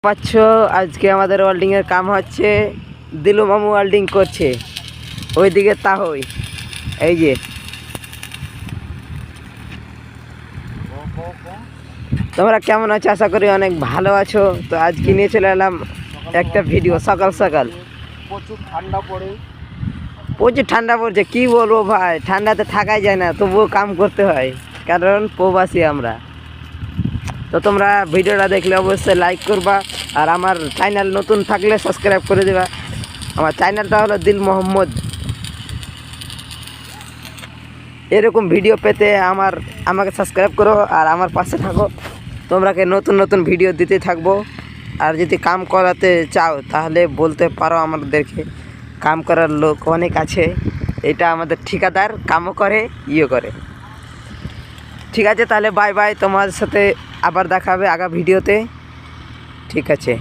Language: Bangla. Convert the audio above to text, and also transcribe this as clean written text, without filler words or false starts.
পাচ্ছ আজকে আমাদের ওয়েল্ডিং এর কাম হচ্ছে। দিলু মামু ওয়েল্ডিং করছে ওইদিকে তাহই। এই যে তোমরা কেমন আছো? আশা করি অনেক ভালো আছো। তো আজকে নিয়ে চলে এলাম একটা ভিডিও। সকাল সকাল প্রচুর ঠান্ডা পড়ে, প্রচুর ঠান্ডা পড়ছে, কি বলবো ভাই, ঠান্ডাতে থাকাই যায় না, তবুও কাম করতে হয়, কারণ প্রবাসী আমরা। তো তোমরা ভিডিওটা দেখলে অবশ্যই লাইক করবা, আর আমার চ্যানেল নতুন থাকলে সাবস্ক্রাইব করে দেবা। আমার চ্যানেলটা হলো দিল মোহাম্মদ। এরকম ভিডিও পেতে আমাকে সাবস্ক্রাইব করো আর আমার পাশে থাকো। তোমরাকে নতুন নতুন ভিডিও দিতে থাকবো। আর যদি কাম করাতে চাও তাহলে বলতে পারো আমাদেরকে, কাম করার লোক অনেক আছে। এটা আমাদের ঠিকাদার, কামও করে করে। ঠিক আছে, তাহলে বাই বাই। তোমার সাথে আবার দেখা হবে আগা ভিডিওতে। ঠিক আছে।